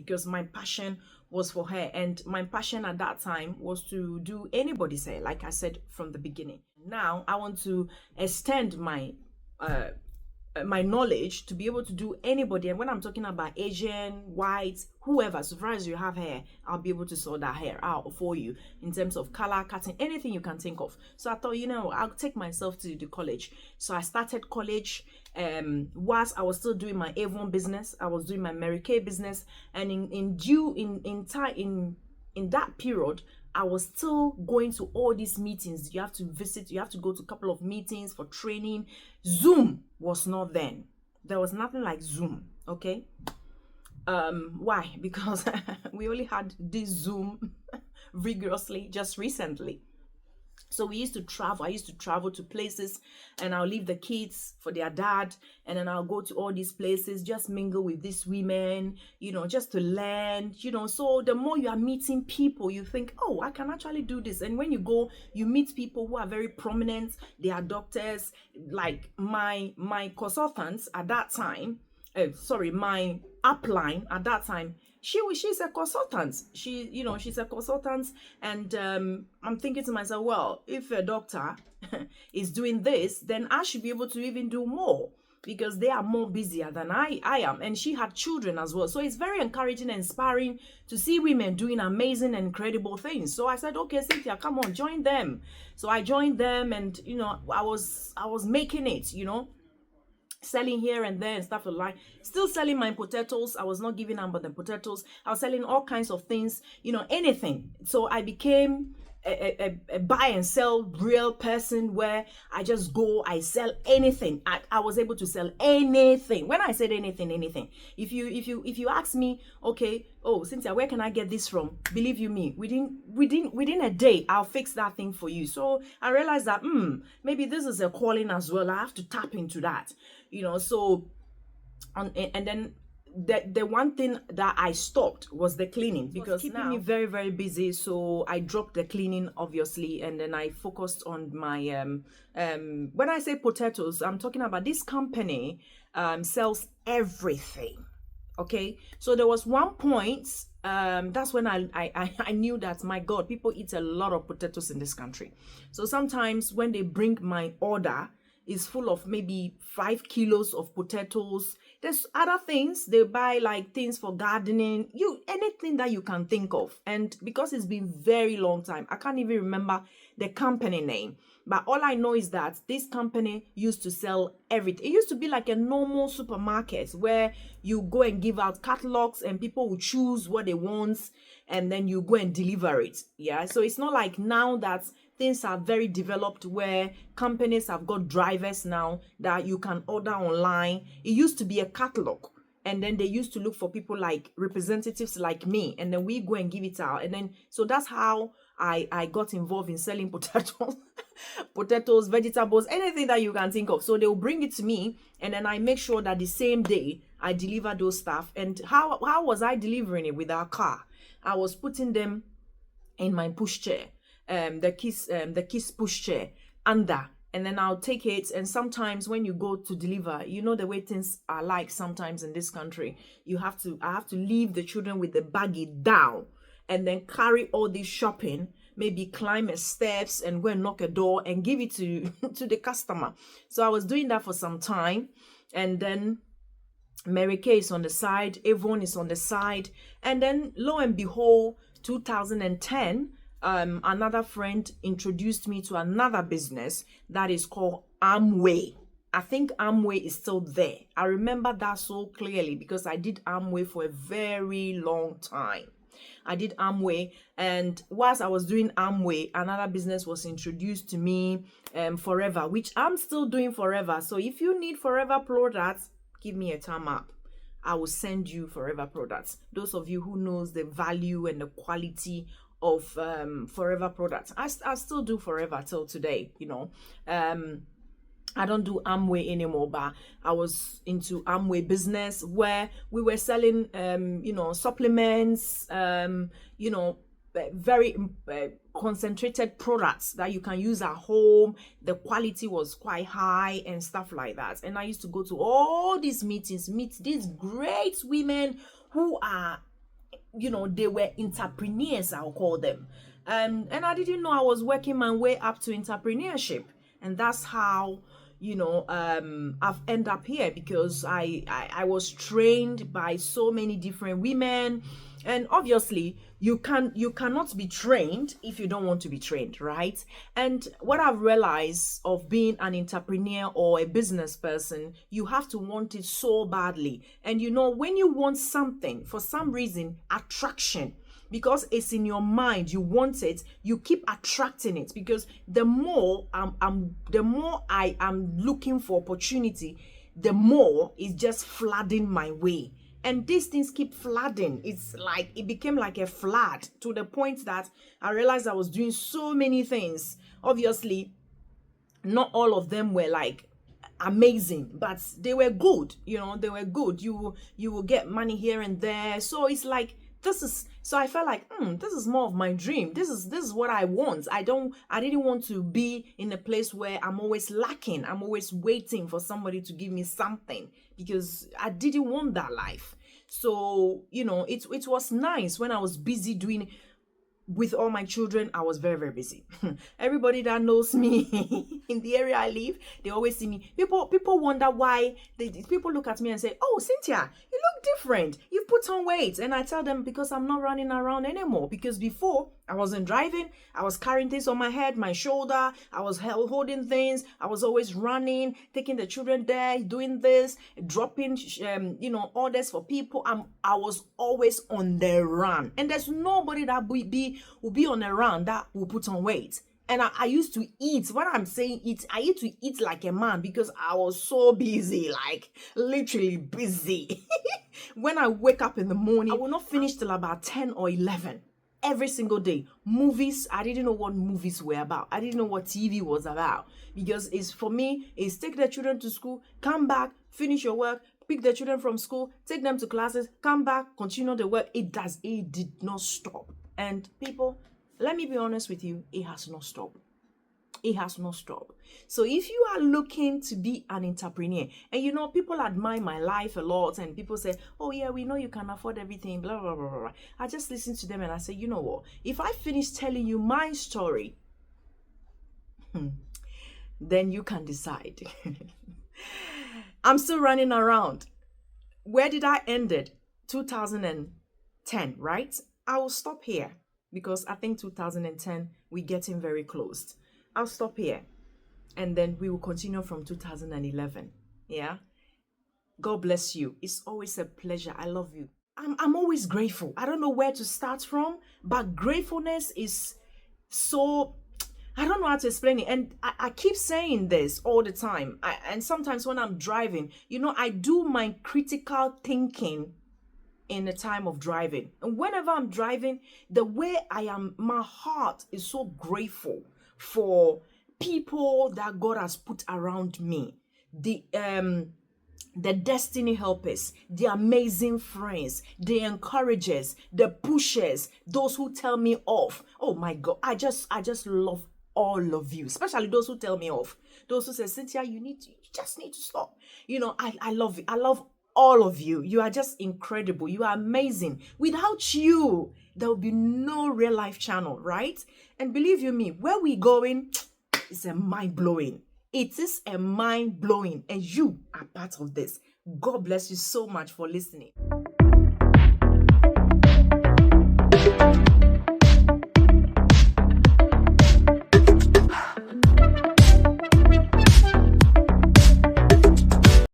because my passion was for hair, and my passion at that time was to do anybody's hair, like I said from the beginning. Now I want to extend uh, my knowledge to be able to do anybody. And when I'm talking about Asian, white, whoever, so far as you have hair, I'll be able to sort that hair out for you in terms of color, cutting, anything you can think of. So I thought, I'll take myself to the college. So I started college. Whilst I was still doing my Avon business, I was doing my Mary Kay business, and in that period, I was still going to all these meetings. You have to visit, you have to go to a couple of meetings for training. Zoom was not then. There was nothing like Zoom, okay? Why? Because we only had this Zoom rigorously just recently. So we used to travel. I used to travel to places, and I'll leave the kids for their dad, and then I'll go to all these places, just mingle with these women, just to learn, So the more you are meeting people, you think, oh, I can actually do this. And when you go, you meet people who are very prominent. They are doctors. Like my consultants at that time, my upline at that time, she's a consultant. She's a consultant, and I'm thinking to myself, well, if a doctor is doing this, then I should be able to even do more, because they are more busier than I am. And she had children as well. So it's very encouraging and inspiring to see women doing amazing and incredible things. So I said, okay, Cynthia, come on, join them. So I joined them, and I was making it, selling here and there and stuff like that. Still selling my potatoes. I was not giving up on the potatoes. I was selling all kinds of things, anything. So I became a buy and sell real person, where I just go, I sell anything. I was able to sell anything. When I said anything, if you ask me, okay, oh, Cynthia, where can I get this from? Believe you me, within a day, I'll fix that thing for you. So I realized that maybe this is a calling as well. I have to tap into that, so and then the one thing that I stopped was the cleaning, because keeping me very, very busy. So I dropped the cleaning, obviously, and then I focused on my when I say potatoes, I'm talking about this company sells everything. Okay, so there was one point, that's when I knew that, my God, people eat a lot of potatoes in this country. So sometimes when they bring my order, is full of maybe 5 kilos of potatoes. There's other things they buy, like things for gardening, anything that you can think of. And because it's been very long time, I can't even remember the company name. But all I know is that this company used to sell everything. It used to be like a normal supermarket where you go and give out catalogs and people will choose what they want, and then you go and deliver it. Yeah. So it's not like now that things are very developed, where companies have got drivers now that you can order online. It used to be a catalog, and then they used to look for people like representatives like me, and then we go and give it out. And then so that's how I got involved in selling potatoes, vegetables, anything that you can think of. So they'll bring it to me, and then I make sure that the same day I deliver those stuff. And how was I delivering it? With our car, I was putting them in my pushchair, the kiss pushchair under, and then I'll take it. And sometimes when you go to deliver, the way things are like sometimes in this country, I have to leave the children with the baggie down, and then carry all this shopping, maybe climb a steps and go and knock a door and give it to the customer. So I was doing that for some time, and then Mary Kay is on the side, Avon is on the side, and then lo and behold, 2010, another friend introduced me to another business that is called Amway. I think Amway is still there. I remember that so clearly because I did Amway for a very long time. I did Amway, and whilst I was doing Amway, another business was introduced to me, Forever, which I'm still doing Forever. So if you need Forever products, give me a thumb up. I will send you Forever products. Those of you who knows the value and the quality of Forever products, I still do Forever till today. I don't do Amway anymore, but I was into Amway business where we were selling, supplements, very concentrated products that you can use at home. The quality was quite high and stuff like that. And I used to go to all these meetings, meet these great women who are they were entrepreneurs, I'll call them. And I didn't know I was working my way up to entrepreneurship. And that's how, I've ended up here, because I was trained by so many different women. And obviously you cannot be trained if you don't want to be trained, right? And what I've realized of being an entrepreneur or a business person, you have to want it so badly. And when you want something, for some reason, attraction, because it's in your mind, you want it, you keep attracting it, because the more I am looking for opportunity, the more it's just flooding my way. And these things keep flooding. It's like it became like a flood, to the point that I realized I was doing so many things. Obviously, not all of them were like amazing, but they were good. They were good. You will get money here and there. So it's like, so I felt like, this is more of my dream. This is what I want. I didn't want to be in a place where I'm always lacking. I'm always waiting for somebody to give me something, because I didn't want that life. So, it was nice when I was busy doing with all my children. I was very, very busy. Everybody that knows me in the area I live, they always see me. People wonder why. People look at me and say, "Oh, Cynthia, you look different. You've put on weight." And I tell them, because I'm not running around anymore. Because before, I wasn't driving. I was carrying things on my head, my shoulder. I was holding things. I was always running, taking the children there, doing this, dropping, orders for people. I was always on the run. And there's nobody that will be on a run that will put on weight. And I used to eat. When I'm saying eat, I used to eat like a man, because I was so busy, like literally busy. When I wake up in the morning, I will not finish till about 10 or 11. Every single day. Movies, I didn't know what movies were about. I didn't know what TV was about, because for me, it's take the children to school, come back, finish your work, pick the children from school, take them to classes, come back, continue the work. It did not stop. And people, let me be honest with you, it has not stopped. It has not stopped. So if you are looking to be an entrepreneur, and people admire my life a lot, and people say, "Oh yeah, we know you can afford everything, blah blah blah blah." I just listen to them and I say, you know what? If I finish telling you my story, then you can decide. I'm still running around. Where did I end it? 2010, right? I will stop here, because I think 2010 we're getting very close. I'll stop here, and then we will continue from 2011. Yeah. God bless you. It's always a pleasure. I love you. I'm always grateful. I don't know where to start from, but gratefulness is so, I don't know how to explain it. And I keep saying this all the time. And sometimes when I'm driving, I do my critical thinking in the time of driving. And whenever I'm driving, the way I am, my heart is so grateful for people that God has put around me. The destiny helpers, the amazing friends, the encouragers, the pushers, those who tell me off. Oh my God, I just love all of you, especially those who tell me off. Those who say, "Cynthia, you just need to stop." I love it. I love all of you. You are just incredible. You are amazing. Without you, there will be no Real Life channel, right? And believe you me, where we going is a mind-blowing. It is a mind-blowing, and you are part of this. God bless you so much for listening.